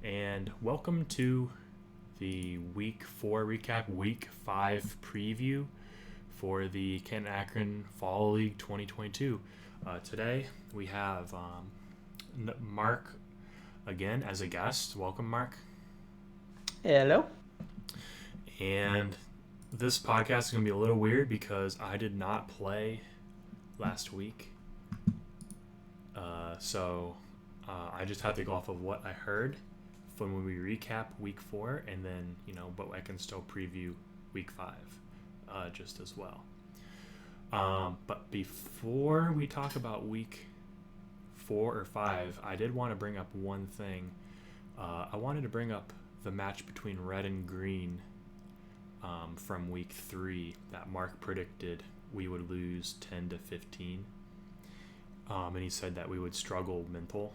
and welcome to the Week 4 recap, Week 5 preview for the Kent Akron Fall League 2022. Today we have Mark again as a guest. Welcome, Mark. Hello. And this podcast is going to be a little weird because I did not play last week. So I just have to go off of what I heard from when we recap week 4, and then, but I can still preview week 5 just as well. But before we talk about week 4 or 5, I did want to bring up one thing. I wanted to bring up the match between red and green from week 3 that Mark predicted we would lose 10-15. And he said that we would struggle mental.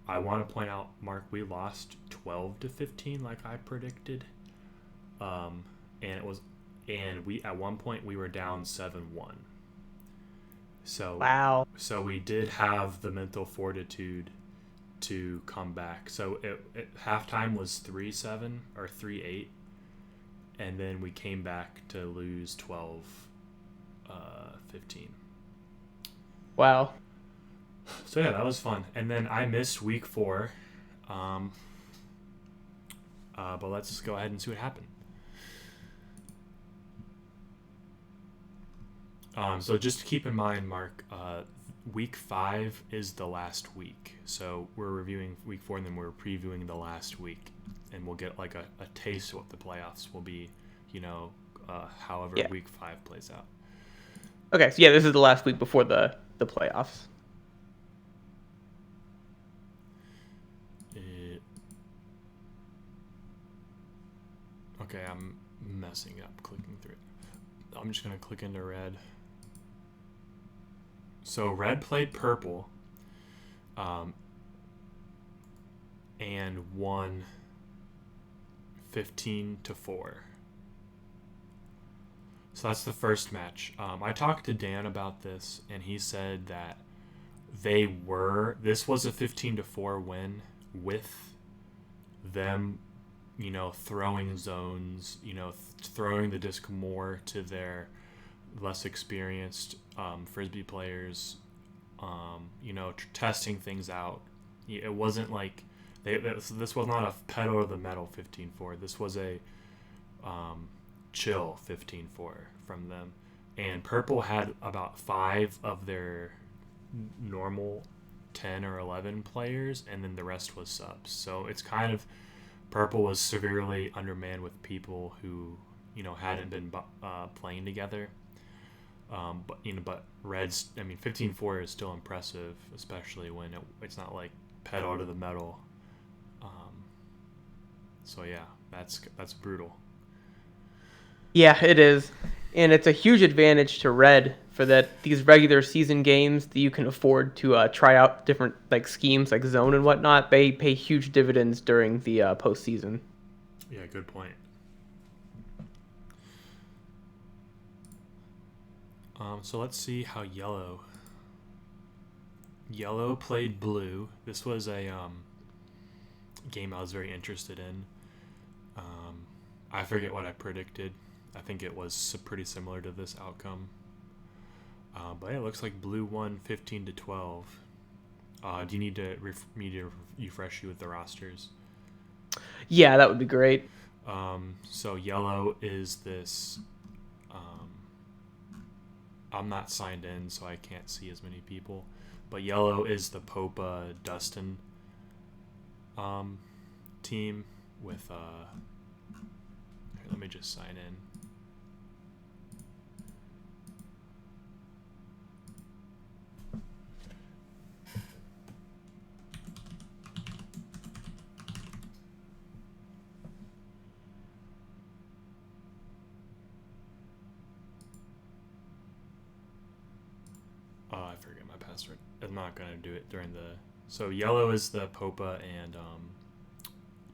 I want to point out, Mark, we lost 12-15 like I predicted. And we at one point we were down 7-1. So Wow. So we did have the mental fortitude to come back. So it halftime was 3-7 or 3-8, and then we came back to lose 12-15. Wow. So yeah, that was fun. And then I missed week 4. But let's just go ahead and see what happened. So just to keep in mind, Mark, week 5 is the last week. So we're reviewing week 4, and then we're previewing the last week. And we'll get like a taste of what the playoffs will be, however week 5 plays out. Okay, so this is the last week before the playoffs. Okay, I'm messing up clicking through it. I'm just going to click into red. So red played purple and won 15-4. So that's the first match. I talked to Dan about this, and he said that this was a 15-4 win with them, throwing zones, throwing the disc more to their less experienced frisbee players, testing things out. It wasn't like this was not a pedal to the metal 15-4. This was a chill 15-4 from them. And purple had about 5 of their normal 10 or 11 players, and then the rest was subs. So it's kind of, purple was severely undermanned with people who hadn't been playing together. But Reds, 15-4 is still impressive, especially when it's not like pedal to the metal. So yeah, that's brutal. Yeah, it is. And it's a huge advantage to red for these regular season games that you can afford to try out different schemes like zone and whatnot. They pay huge dividends during the postseason. Yeah, good point. So let's see how yellow played blue. This was a game I was very interested in. I forget what I predicted. I think it was pretty similar to this outcome. But it looks like blue won 15-12. Do you need me to refresh you with the rosters? Yeah, that would be great. So yellow is this. I'm not signed in, so I can't see as many people. But yellow is the Popa Dustin team with. Here, let me just sign in. I forget my password. I'm not gonna do it during the. So yellow is the Popa and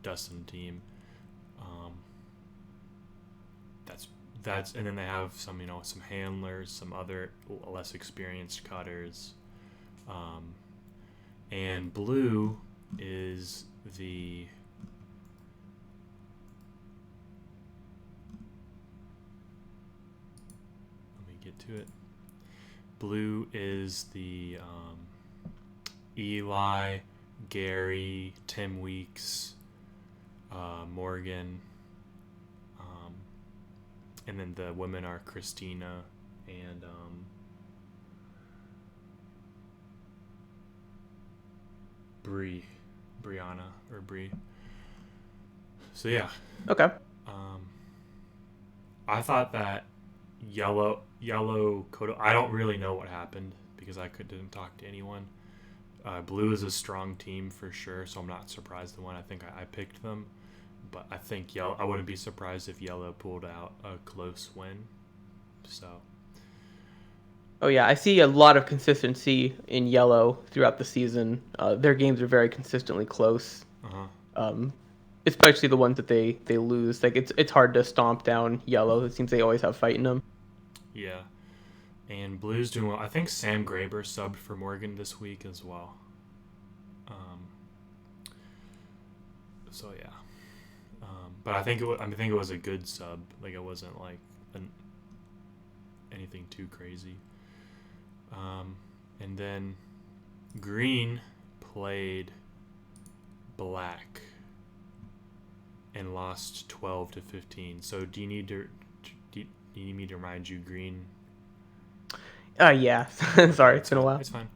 Dustin team. That's and then they have some some handlers, some other less experienced cutters, And blue is the let me get to it. Blue is the Eli, Gary, Tim Weeks, Morgan, and then the women are Christina and Brianna or Bree. So yeah, Okay. I thought that yellow Kodo. I don't really know what happened because didn't talk to anyone. Blue is a strong team for sure, so I'm not surprised the one. I think I picked them, but I think yellow. I wouldn't be surprised if yellow pulled out a close win. So. Oh yeah, I see a lot of consistency in yellow throughout the season. Their games are very consistently close. Especially the ones that they lose. Like it's hard to stomp down yellow. It seems they always have fight in them. Yeah. And Blue's doing well. I think Sam Graber subbed for Morgan this week as well. So yeah. But I think it was a good sub. Like it wasn't like anything too crazy. And then green played black and lost 12-15. So do you need me to remind you green? Yeah. Sorry, it's been a while. It's fine.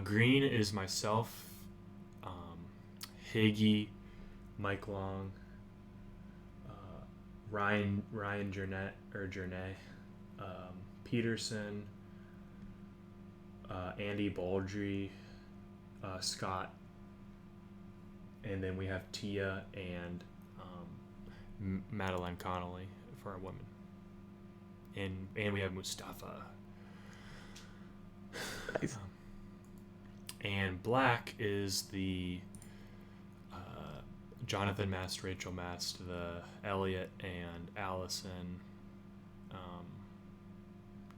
Green is myself, Higgy, Mike Long, Ryan Journay, Peterson, Andy Baldry, Scott, and then we have Tia and Madeline Connolly for our women, and we have Mustafa. Nice. And black is the Jonathan Mast, Rachel Mast, the Elliot and Allison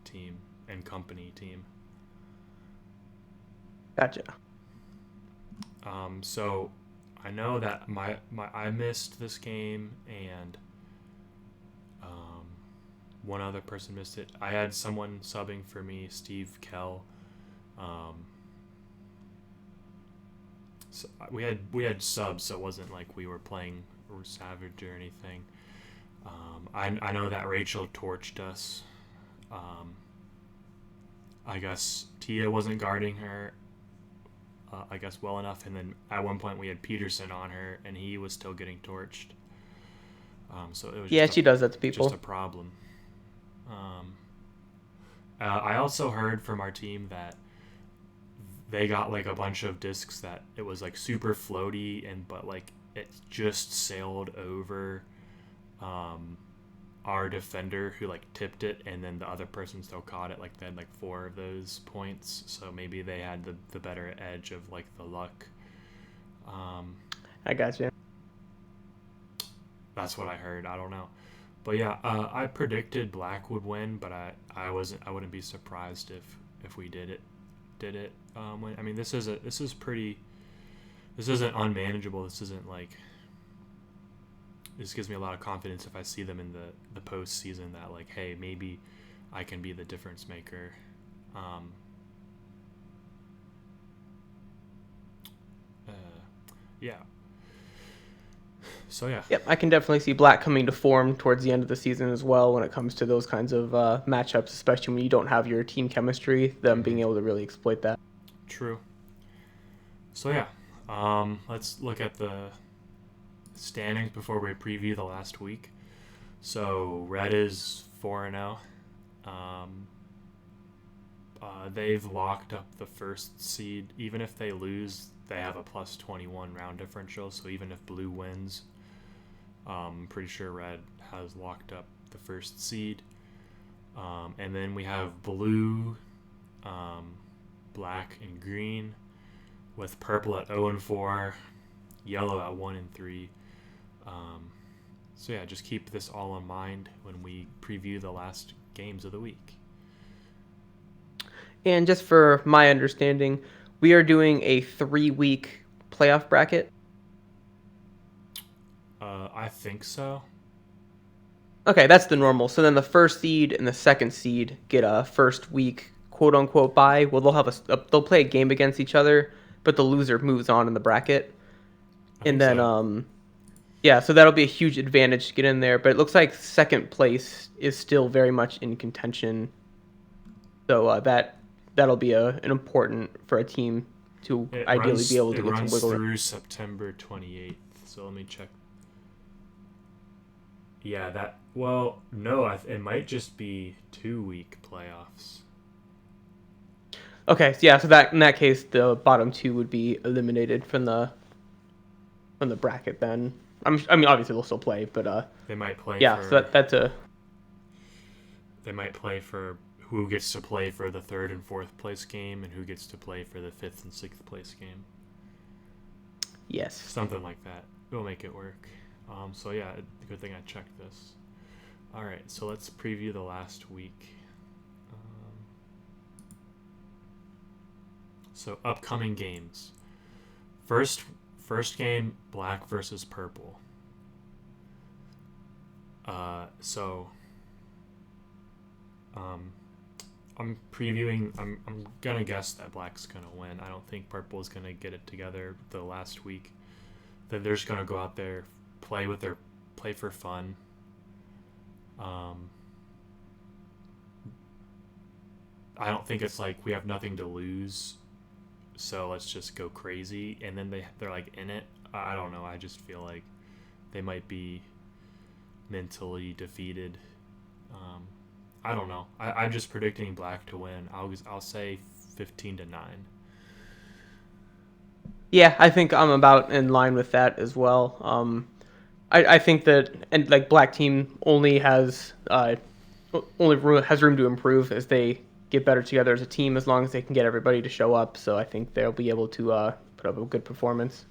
team and company team. Gotcha. So I know that I missed this game and one other person missed it. I had someone subbing for me, Steve Kell. So we had subs, so it wasn't like we were playing Savage or anything. I know that Rachel torched us. I guess Tia wasn't guarding her. I guess well enough, and then at one point we had Peterson on her, and he was still getting torched. So it was she does that to people. Just a problem. I also heard from our team that they got like a bunch of discs that it was like super floaty but like it just sailed over our defender who like tipped it, and then the other person still caught it. Like they had like 4 of those points, so maybe they had the better edge of like the luck. I got you. That's what I heard. I don't know. But yeah, I predicted black would win, but I wouldn't be surprised if we did it. Win. I mean, this isn't unmanageable. This isn't like, this gives me a lot of confidence if I see them in the postseason that like, hey, maybe I can be the difference maker. Yeah. So yeah. Yep, I can definitely see black coming to form towards the end of the season as well when it comes to those kinds of matchups, especially when you don't have your team chemistry, them being able to really exploit that. True. So yeah, let's look at the standings before we preview the last week. So red is 4-0. They've locked up the first seed. Even if they lose, they have a plus 21 round differential. So even if blue wins, I'm pretty sure red has locked up the first seed. And then we have blue, black, and green, with purple at 0-4, yellow at 1-3. So yeah, just keep this all in mind when we preview the last games of the week. And just for my understanding, We are doing a 3-week playoff bracket. I think so. Okay, that's the normal. So then the first seed and the second seed get a first week quote unquote bye. Well, they'll play a game against each other, but the loser moves on in the bracket. I And think then so. yeah, so that'll be a huge advantage to get in there. But it looks like second place is still very much in contention. So that'll be an important for a team to It ideally be runs able to it get some runs wiggle room. through September 28th. So let me check. Yeah, that well, no, it might just be 2-week playoffs. Okay, so yeah, so that in that case, the bottom two would be eliminated from the bracket. Then I mean, obviously they'll still play, but They might play yeah, so for that's a they might play for who gets to play for the third and fourth place game and who gets to play for the fifth and sixth place game. yes. Something like that. It'll make it work. So yeah, good thing I checked this. All right, so let's preview the last week. So upcoming games. First game, black versus purple. So I'm previewing. I'm gonna guess that black's gonna win. I don't think purple is gonna get it together the last week. That they're just gonna go out there, play for fun. I don't think it's like we have nothing to lose, so let's just go crazy. And then they're like in it. I don't know. I just feel like they might be mentally defeated. I don't know. I'm just predicting black to win. I'll say 15-9. Yeah, I think I'm about in line with that as well. I think that and like black team has room to improve as they get better together as a team as long as they can get everybody to show up. So I think they'll be able to put up a good performance.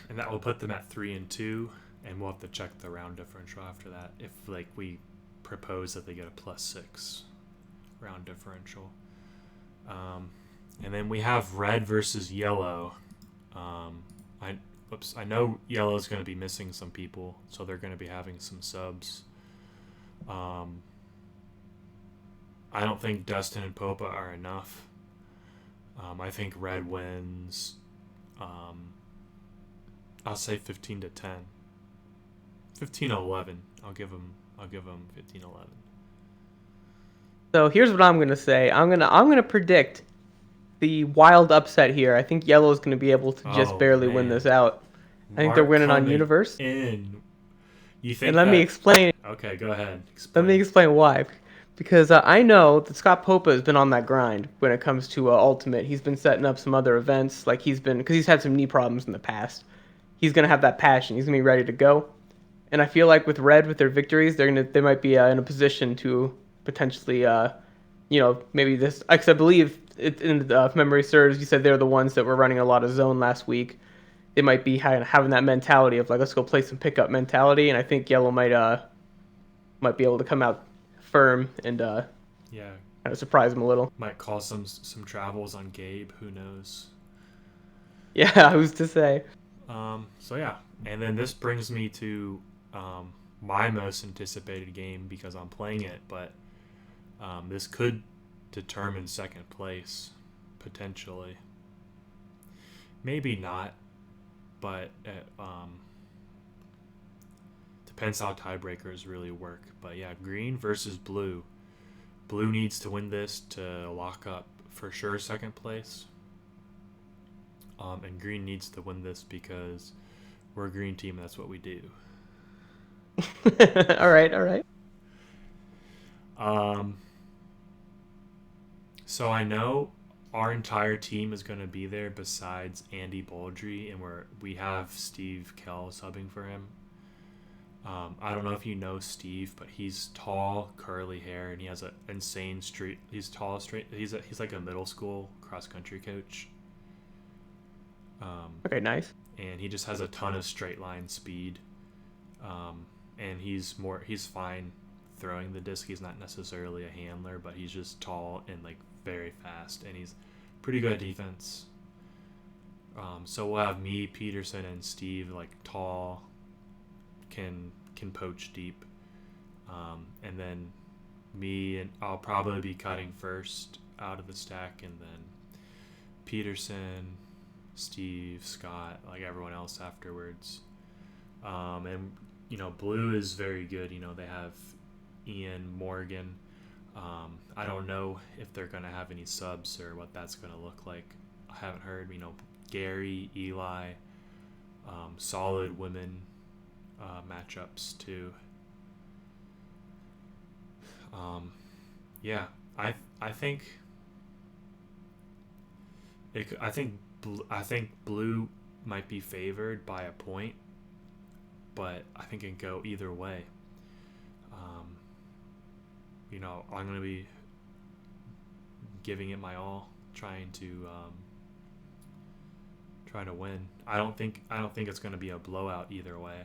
And that will put them at 3-2, and we'll have to check the round differential after that if like we propose that they get a +6 round differential. And then we have red versus yellow. I know yellow is going to be missing some people, so they're going to be having some subs. I don't think Dustin and Popa are enough. I think red wins. I'll say 15-10. 15-11. I'll give them 15-11. So here's what I'm gonna say. I'm gonna predict the wild upset here. I think yellow is gonna be able to just Oh barely win this man, out. I think they're Mark winning on coming universe. in. You think And let me that? explain. Okay, go ahead. Let me Explain. explain why. Because I know that Scott Popa has been on that grind when it comes to Ultimate. He's been setting up some other events, like because he's had some knee problems in the past. He's gonna have that passion. He's gonna be ready to go. And I feel like with Red, with their victories, they might be in a position to potentially, maybe this. Because I believe if memory serves, you said they're the ones that were running a lot of zone last week. They might be having that mentality of like, let's go play some pickup mentality. And I think Yellow might be able to come out firm and Yeah, kind of surprise them a little. might call some travels on Gabe. Who knows? Yeah, who's to say? So yeah, and then this brings me to my most anticipated game because I'm playing it, but this could determine second place potentially. Maybe not, but depends how tiebreakers really work. But yeah, green versus blue. Blue needs to win this to lock up for sure second place. And green needs to win this because we're a green team. That's what we do. All right, all right. So I know our entire team is going to be there besides Andy Baldry, and we have Steve Kell subbing for him. I don't know if you know Steve, but he's tall, curly hair, and he has an insane street. He's tall, straight. He's like a middle school cross country coach. Okay, nice. And he just has a ton of straight line speed. And he's fine throwing the disc. He's not necessarily a handler, but he's just tall and like very fast, and he's pretty good defense. So we'll have me, Peterson, and Steve, like tall, can poach deep, and then me, and I'll probably be cutting first out of the stack, and then Peterson, Steve, Scott, like everyone else afterwards. And blue is very good. They have Ian, Morgan. I don't know if they're gonna have any subs or what that's gonna look like. I haven't heard. Gary, Eli, solid women matchups too. Yeah, I think I think blue might be favored by a point, but I think it can go either way. I'm gonna be giving it my all, trying to win. I don't think it's gonna be a blowout either way.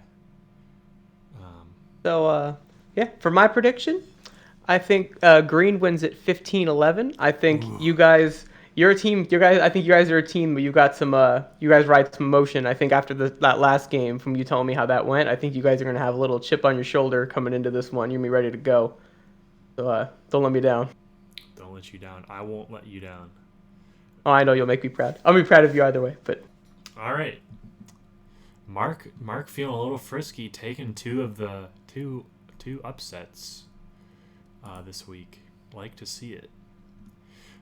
So, yeah, for my prediction, I think green wins at 15-11. I think you guys, I think you guys are a team, but you got some, you guys ride some emotion. I think after that last game, from you telling me how that went, I think you guys are going to have a little chip on your shoulder coming into this one. You're going to be ready to go. So, don't let me down. Don't let you down. I won't let you down. Oh, I know you'll make me proud. I'll be proud of you either way, but. All right. Mark feeling a little frisky, taking two upsets this week. Like to see it.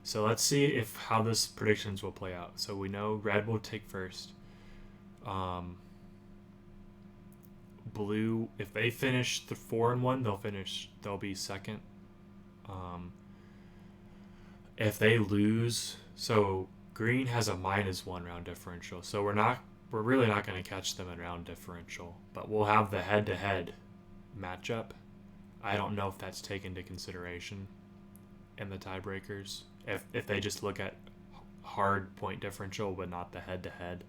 So let's see how this predictions will play out. So we know red will take first. Blue, if they finish the 4-1, they'll be second. If they lose, so green has a -1 round differential. So we're really not going to catch them in round differential, but we'll have the head-to-head matchup. I don't know if that's taken into consideration in the tiebreakers. If they just look at hard point differential but not the head-to-head.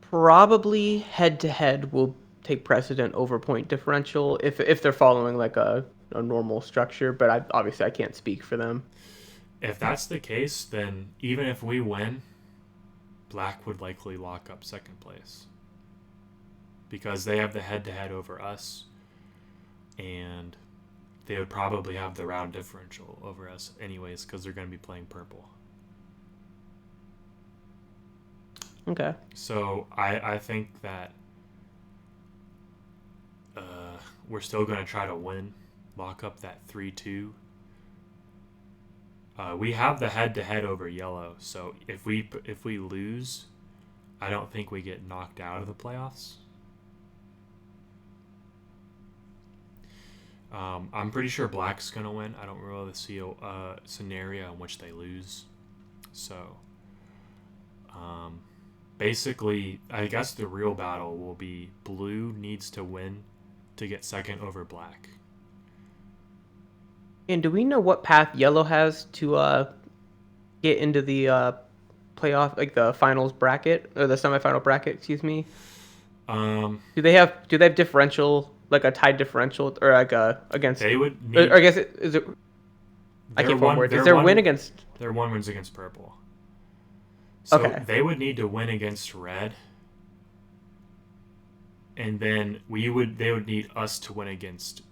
Probably head-to-head will take precedent over point differential if they're following like a normal structure, but obviously I can't speak for them. If that's the case, then even if we win, black would likely lock up second place because they have the head-to-head over us, and they would probably have the round differential over us anyways because they're going to be playing purple. Okay. So I think that we're still going to try to win, lock up that 3-2. We have the head-to-head over yellow, so if we lose, I don't think we get knocked out of the playoffs. I'm pretty sure black's going to win. I don't really see a scenario in which they lose. So, basically, I guess the real battle will be blue needs to win to get second over black. And do we know what path yellow has to get into the playoff, like the finals bracket or the semifinal bracket? Excuse me. Do they have differential, like a tied differential, or like against? They would need. Or I guess is it? I can't find words. Is there win against? Their one wins against purple. So okay. They would need to win against red, and then they would need us to win against.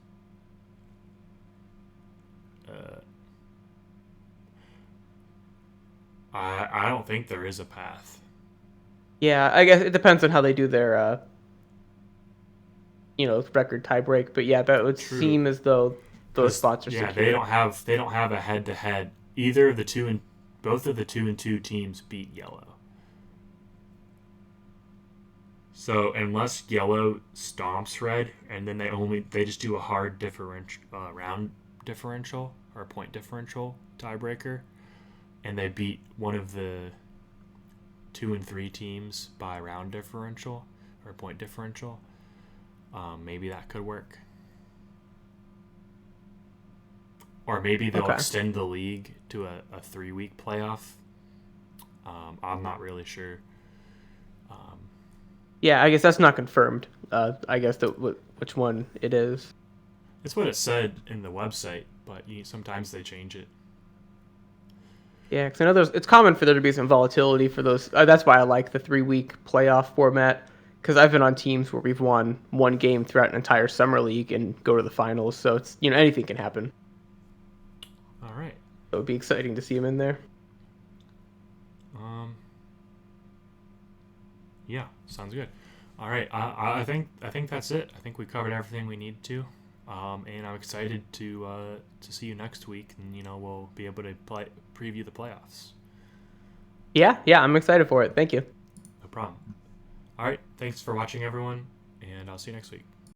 I don't think there is a path. Yeah, I guess it depends on how they do their, record tiebreak. But yeah, that would seem as though those spots are secure. Yeah, they don't have a head-to-head. Either of the both of the 2-2 teams beat yellow. So unless yellow stomps red, and then they just do a hard round differential or point differential tiebreaker, and they beat one of the 2 and 3 teams by round differential or point differential, maybe that could work. Or maybe they'll extend the league to a 3-week playoff. I'm not really sure. Yeah, I guess that's not confirmed. I guess which one it is. It's what it said in the website, but sometimes they change it. Yeah, because I know it's common for there to be some volatility for those. That's why I like the 3-week playoff format. Because I've been on teams where we've won one game throughout an entire summer league and go to the finals. So it's anything can happen. All right. So it'd be exciting to see him in there. Yeah, sounds good. All right, I think that's it. I think we covered everything we need to, and I'm excited to see you next week, and we'll be able to preview the playoffs. Yeah, I'm excited for it. Thank you. No problem. All right, thanks for watching, everyone, and I'll see you next week.